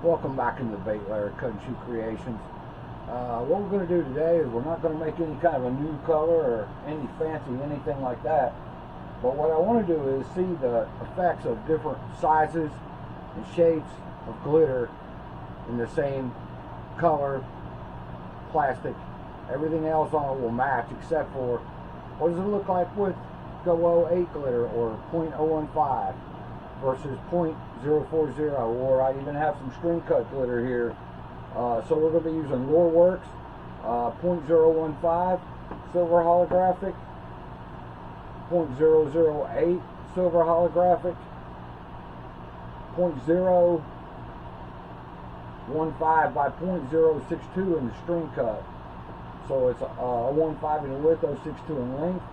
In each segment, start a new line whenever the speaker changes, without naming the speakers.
Welcome back into the bait layer, Cut and Shoot Creations. What we're going to do today is we're not going to make any kind of a new color or any fancy anything like that. But what I want to do is see the effects of different sizes and shapes of glitter in the same color, plastic. Everything else on it will match except for what does it look like with 0.08 glitter or 0.015 versus 0.040, or I even have some string cut glitter here. So we're going to be using Roarworks 0.015 silver holographic, 0.008 silver holographic, 0.015 by 0.062 in the string cut. So it's a 1.5 in width, 0.62 in length,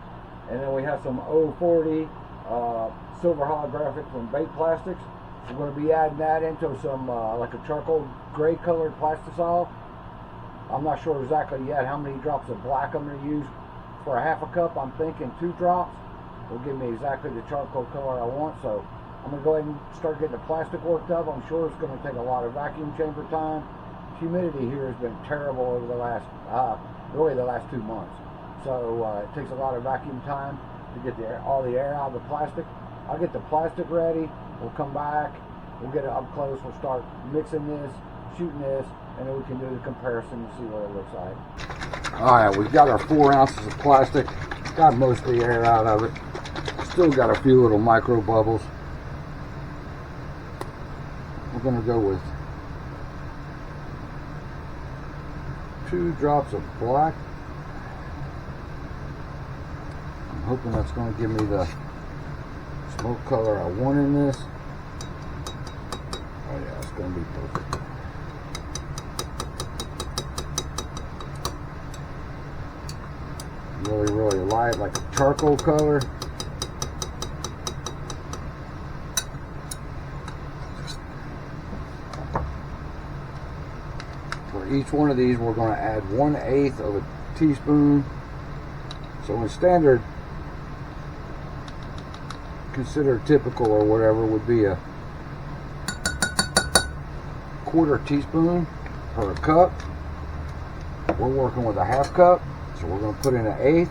and then we have some 0.40 silver holographic from Bait Plastics. We're going to be adding that into some like a charcoal gray colored plastisol. I'm not sure exactly yet how many drops of black I'm going to use for a half a cup. I'm thinking 2 drops will give me exactly the charcoal color I want. So I'm going to go ahead and start getting the plastic worked up. I'm sure it's going to take a lot of vacuum chamber time. Humidity here has been terrible over the last really the last 2 months. So it takes a lot of vacuum time to get all the air out of the plastic. I'll get the plastic ready. We'll come back. We'll get it up close. We'll start mixing this, shooting this, and then we can do the comparison and see what it looks like. All right, we've got our 4 ounces of plastic. Got most of the air out of it. Still got a few little micro bubbles. We're going to go with 2 drops of black. I'm hoping that's going to give me the smoke color I want in this. Oh yeah, it's going to be perfect. Really, really light, like a charcoal color. For each one of these, we're going to add 1/8 of a teaspoon. So in standard, considered typical or whatever, would be a 1/4 teaspoon per cup. We're working with a half cup, so we're going to put in 1/8.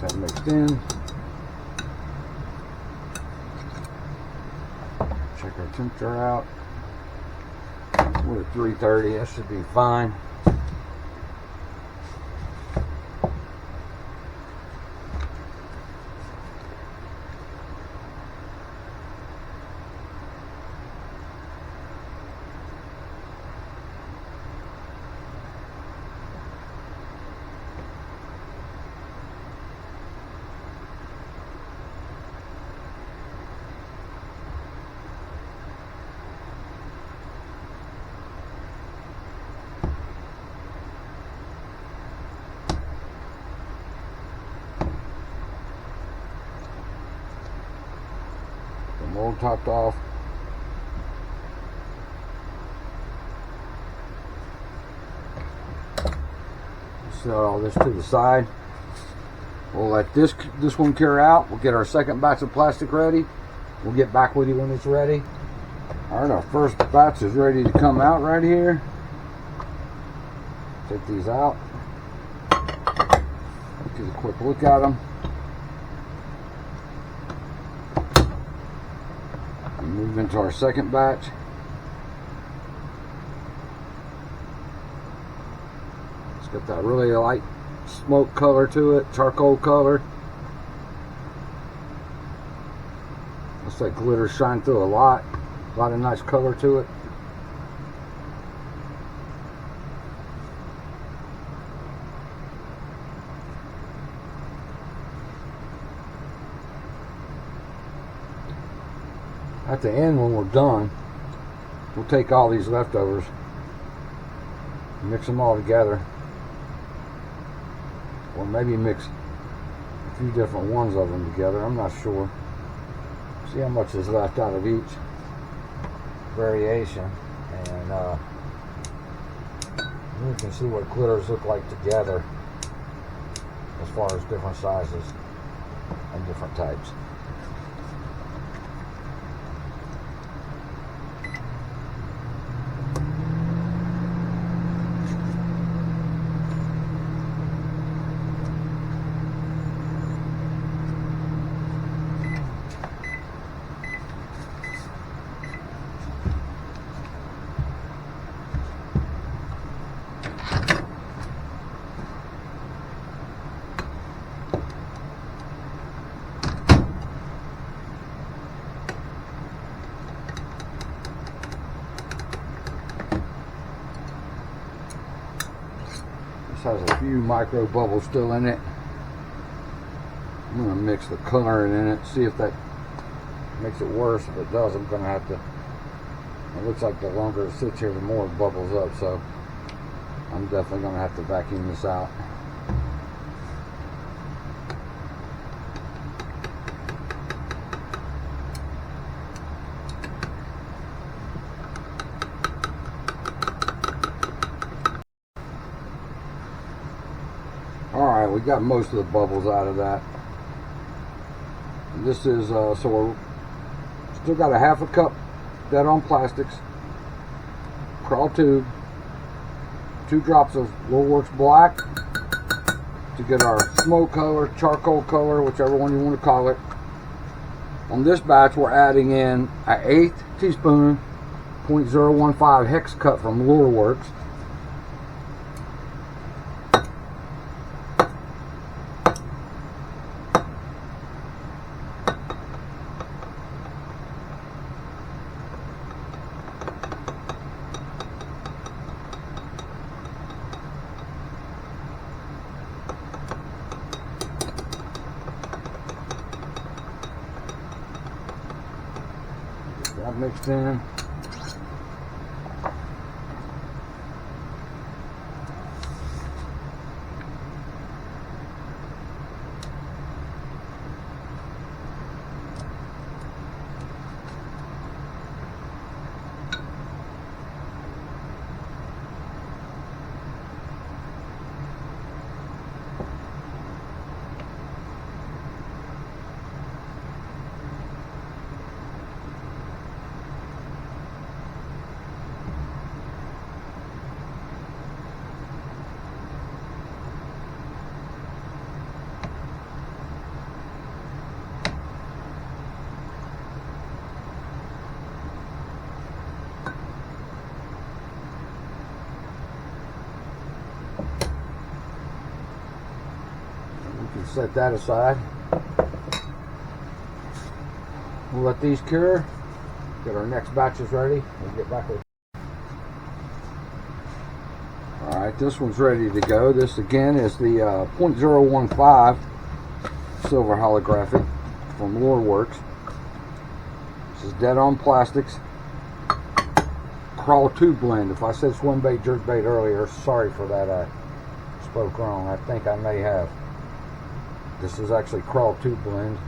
That mixed in. Check our temperature out. We're at 330. That should be fine. Mold topped off. Set all this to the side. We'll let this one cure out. We'll get our second batch of plastic ready. We'll get back with you when it's ready. All right, our first batch is ready to come out right here. Take these out. Take a quick look at them. Move into our second batch. It's got that really light smoke color to it, charcoal color. Looks like glitter shine through a lot of nice color to it. At the end, when we're done, we'll take all these leftovers, mix them all together, or maybe mix a few different ones of them together. I'm not sure. See how much is left out of each variation, and You can see what glitters look like together as far as different sizes and different types. Has a few micro bubbles still in it. I'm going to mix the coloring in it, see if that makes it worse. If it does, I'm going to have to, it looks like the longer it sits here, the more it bubbles up, so I'm definitely going to have to vacuum this out. Alright, we got most of the bubbles out of that. And this is, so we're still got a half a cup dead on plastics, crawl tube, 2 drops of Lure-Works black to get our smoke color, charcoal color, whichever one you want to call it. On this batch, we're adding in an 1/8 teaspoon, 0.015 hex cut from Lure-Works. That mixed in. Set that aside. We'll let these cure. Get our next batches ready. We'll get back with. Alright, this one's ready to go. This again is the 0.015 silver holographic from Lure-Works. This is dead on plastics. Crawl tube blend. If I said swim bait, jerk bait earlier, sorry for that. I spoke wrong. I think I may have. This is actually crawl tube blend.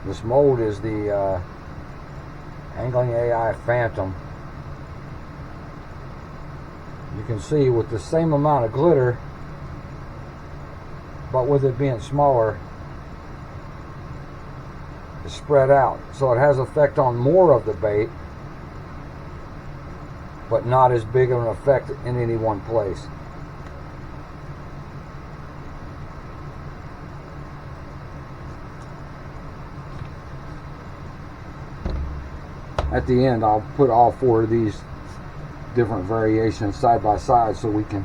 This mold is the Angling AI Phantom. You can see with the same amount of glitter, but with it being smaller, it's spread out. So it has effect on more of the bait, but not as big of an effect in any one place. At the end, I'll put all 4 of these different variations side by side so we can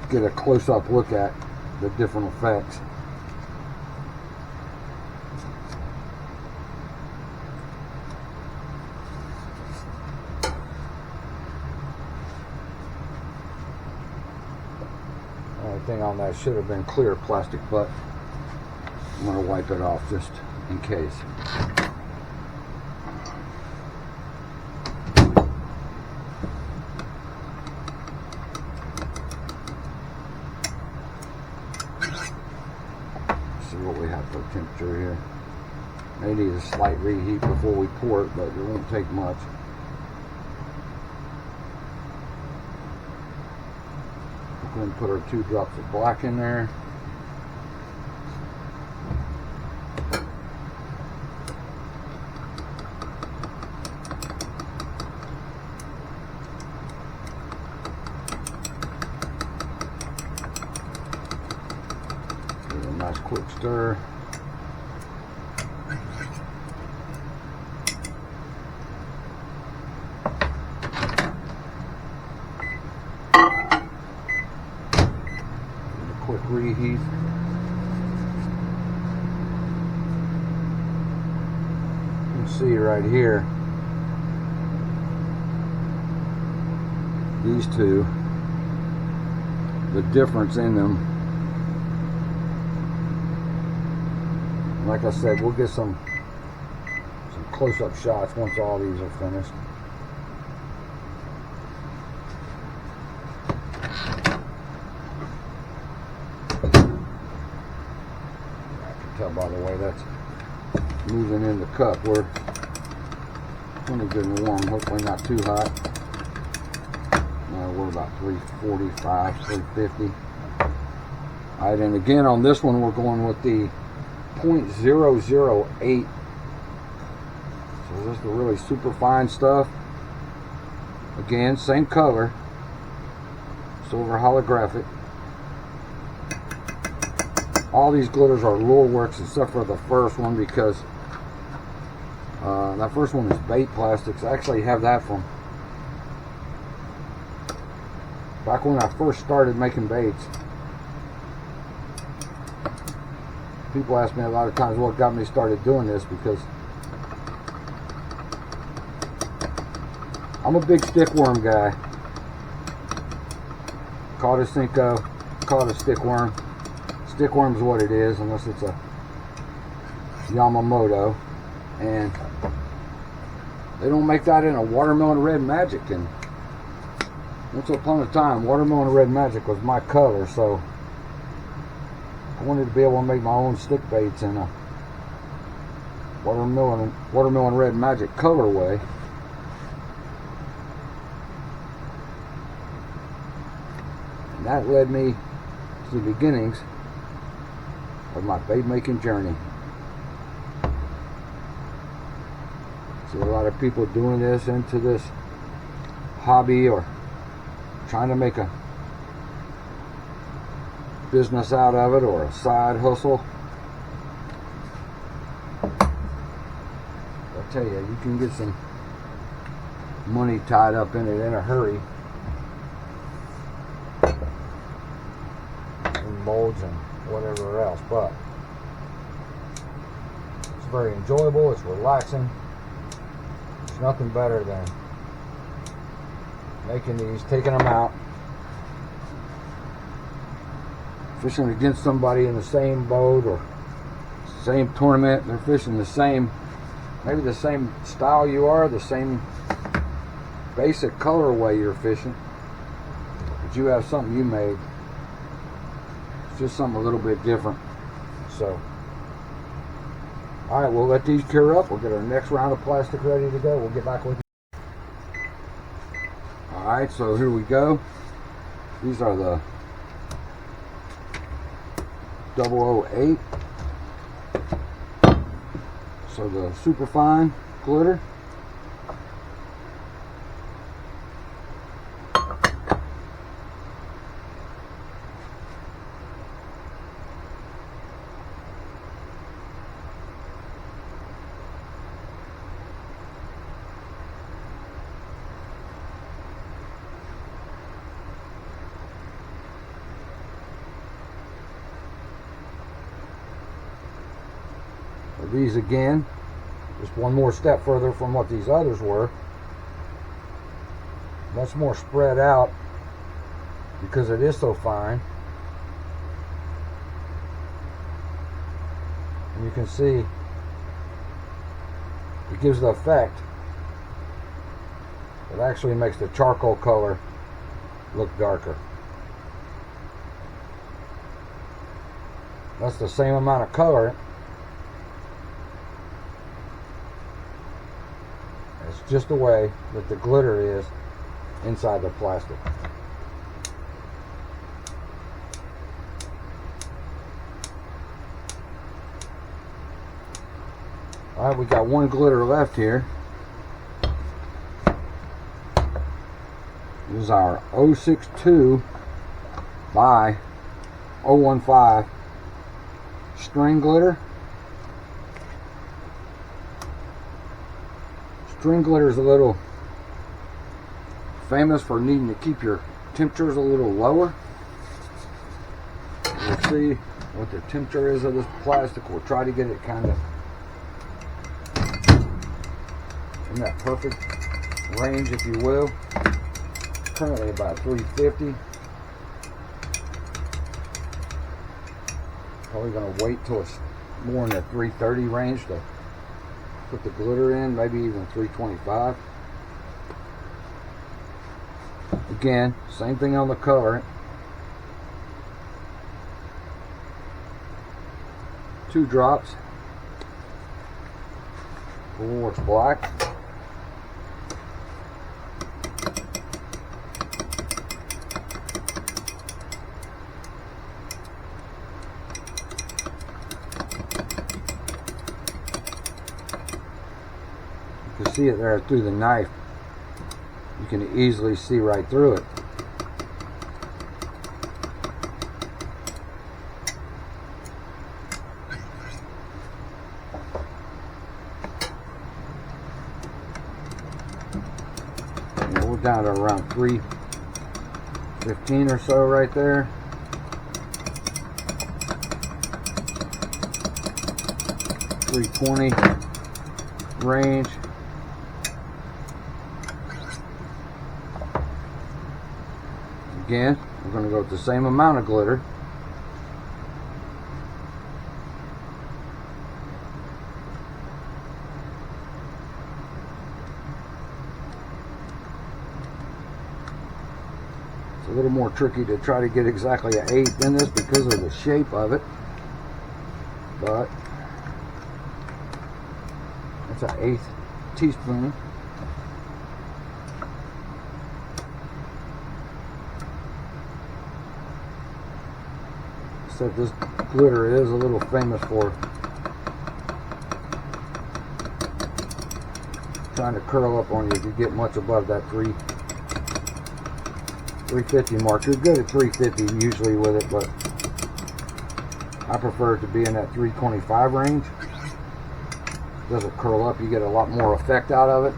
get a close-up look at the different effects. The only thing on that should have been clear plastic, but I'm going to wipe it off just in case. See what we have for temperature here. May need a slight reheat before we pour it, but it won't take much. Go and put our 2 drops of black in there. Give it a nice quick stir. Quick reheat. You can see right here, these two, the difference in them. Like I said, we'll get some close-up shots once all these are finished. Tell by the way that's moving in the cup. We're pretty good and warm, hopefully not too hot. We're about 345, 350. Alright, and again on this one we're going with the 0.008. So this is the really super fine stuff. Again, same color, silver holographic. All these glitters are Lure Works except for the first one, because that first one is bait plastics. I actually have that from back when I first started making baits. People ask me a lot of times what got me started doing this, because I'm a big stickworm guy. Caught a Cinco, caught a stickworm. Stickworm is what it is, unless it's a Yamamoto, and they don't make that in a watermelon red magic. And once upon a time, watermelon red magic was my color, so I wanted to be able to make my own stick baits in a watermelon red magic colorway. And that led me to the beginnings of my bait making journey. See a lot of people doing this into this hobby, or trying to make a business out of it, or a side hustle. I tell you, you can get some money tied up in it in a hurry. And molds and whatever else, but it's very enjoyable, it's relaxing. There's nothing better than making these, taking them out, fishing against somebody in the same boat or same tournament. They're fishing the same, maybe the same style you are, the same basic colorway you're fishing, but you have something you made. It's just something a little bit different. So, alright, we'll let these cure up. We'll get our next round of plastic ready to go. We'll get back with you. Alright, so here we go. These are the 008. So the super fine glitter. These again, just one more step further from what these others were. Much more spread out because it is so fine. And you can see it gives the effect. It actually makes the charcoal color look darker. That's the same amount of color. It's just the way that the glitter is inside the plastic. Alright, we got one glitter left here. This is our 062 by 015 string glitter. String glitter is a little famous for needing to keep your temperatures a little lower. We'll see what the temperature is of this plastic. We'll try to get it kind of in that perfect range, if you will. Currently about 350. Probably going to wait till it's more in the 330 range to put the glitter in, maybe even 325. Again, same thing on the color. 2 drops. Or it's black. You can see it there through the knife. You can easily see right through it. And we're down to around 315 or so right there. .320 range. Again, we're going to go with the same amount of glitter. It's a little more tricky to try to get exactly an 1/8 in this because of the shape of it, but that's an 1/8 teaspoon. So this glitter is a little famous for trying to curl up on you if you get much above that 350 mark. You're good at 350 usually with it, but I prefer it to be in that 325 range. It doesn't curl up, you get a lot more effect out of it.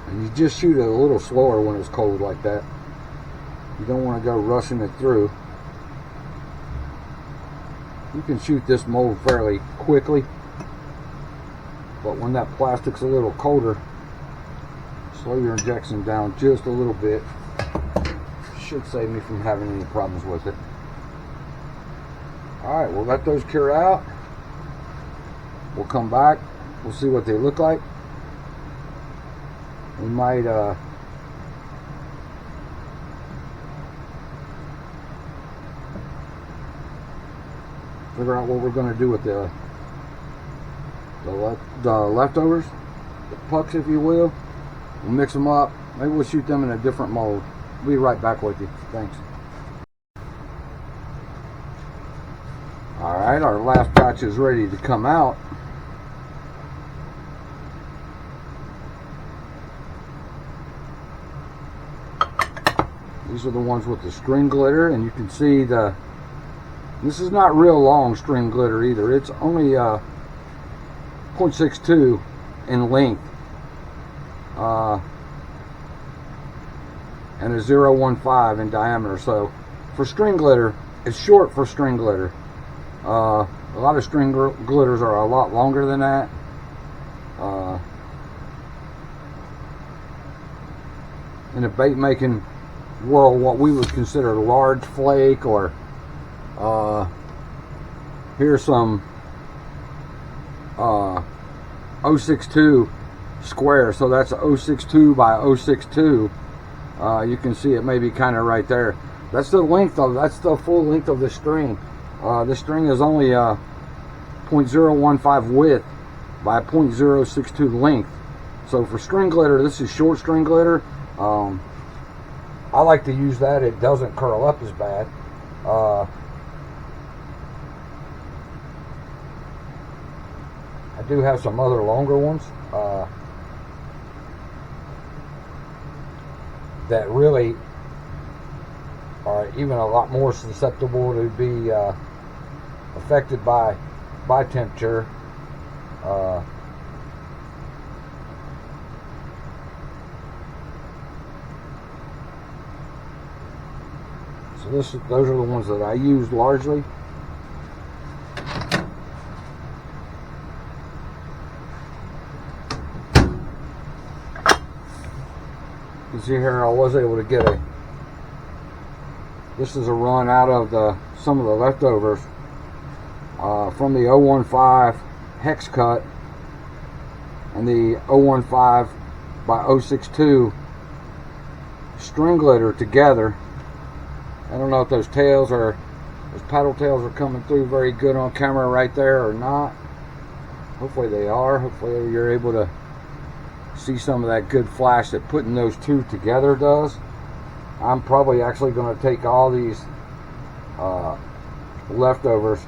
And you just shoot it a little slower when it's cold like that. You don't want to go rushing it through. You can shoot this mold fairly quickly, but when that plastic's a little colder, slow your injection down just a little bit. Should save me from having any problems with it. Alright, we'll let those cure out. We'll come back. We'll see what they look like. We might figure out what we're going to do with the leftovers, the pucks, if you will. We'll mix them up. Maybe we'll shoot them in a different mold. We'll be right back with you. Thanks. Alright, our last batch is ready to come out. These are the ones with the string glitter, and you can see this is not real long string glitter either. It's only 0.62 in length and a 0.15 in diameter. So for string glitter, it's short for string glitter. A lot of string glitters are a lot longer than that. In the bait making world, what we would consider large flake, or here's some 062 square, so that's 062 by 062 You can see it maybe kind of right there. That's the length of, that's the full length of the string. This string is only 0.015 width by 0.062 length. So for string glitter, this is short string glitter. I like to use that. It doesn't curl up as bad. I do have some other longer ones that really are even a lot more susceptible to be affected by temperature. So those are the ones that I use largely. You see here, I was able to get this is a run out of some of the leftovers from the 015 hex cut and the 015 by 062 string glitter together. I don't know if those paddle tails are coming through very good on camera right there or not. Hopefully they are. Hopefully you're able to see some of that good flash that putting those two together does. I'm probably actually going to take all these leftovers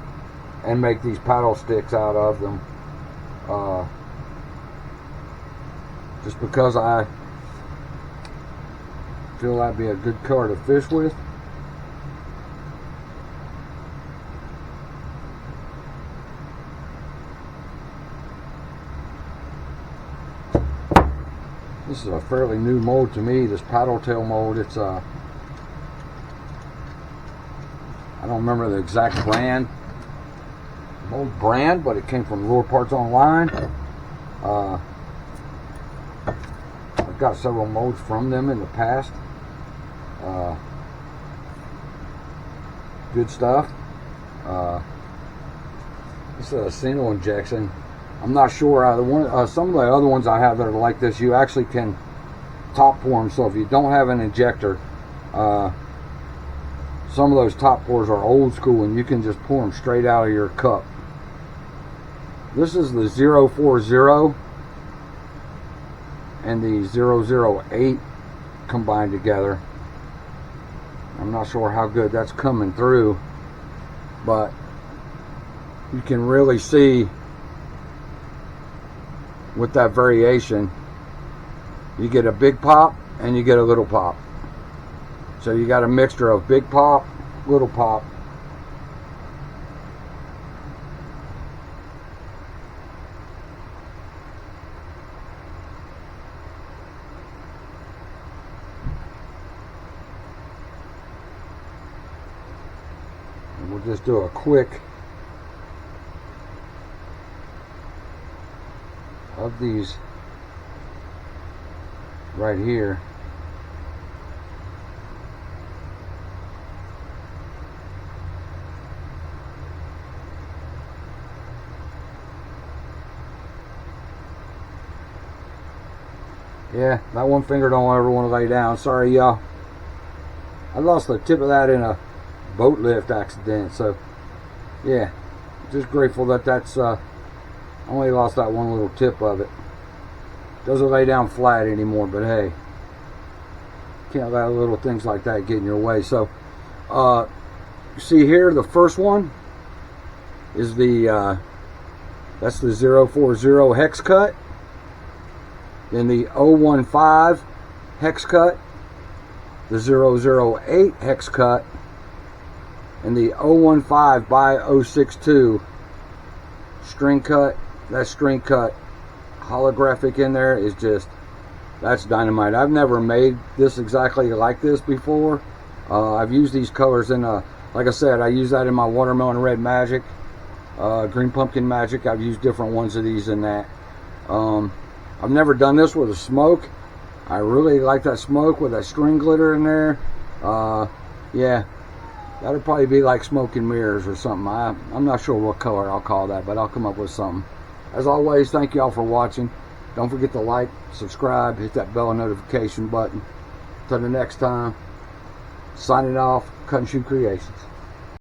and make these paddle sticks out of them, just because I feel that'd be a good color to fish with. This is a fairly new mold to me, this paddle tail mold. It's I don't remember the exact mold brand, but it came from Lure Parts Online. I've got several molds from them in the past. Good stuff. This is a single injection. I'm not sure. Some of the other ones I have that are like this, you actually can top pour them. So if you don't have an injector, some of those top pours are old school, and you can just pour them straight out of your cup. This is the 040 and the 008 combined together. I'm not sure how good that's coming through, but you can really see with that variation, you get a big pop and you get a little pop. So you got a mixture of big pop, little pop. And we'll just do a quick of these right here. Yeah, that one finger don't ever want to lay down. Sorry, y'all. I lost the tip of that in a boat lift accident. So, yeah, just grateful that that's I only lost that one little tip of it. Doesn't lay down flat anymore, but hey, can't let little things like that get in your way. So, you see here, the first one is the that's the 040 hex cut. Then the 015 hex cut, the 008 hex cut, and the 015 by 062 string cut. That string cut holographic in there is just, that's dynamite. I've never made this exactly like this before. I've used these colors in like I said, I use that in my watermelon red magic, green pumpkin magic. I've used different ones of these in that. I've never done this with a smoke. I really like that smoke with that string glitter in there. Yeah, that'll probably be like smoke and mirrors or something. I'm not sure what color I'll call that, but I'll come up with something. As always, thank you all for watching. Don't forget to like, subscribe, hit that bell notification button. Till the next time, signing off, Cut and Shoot Creations.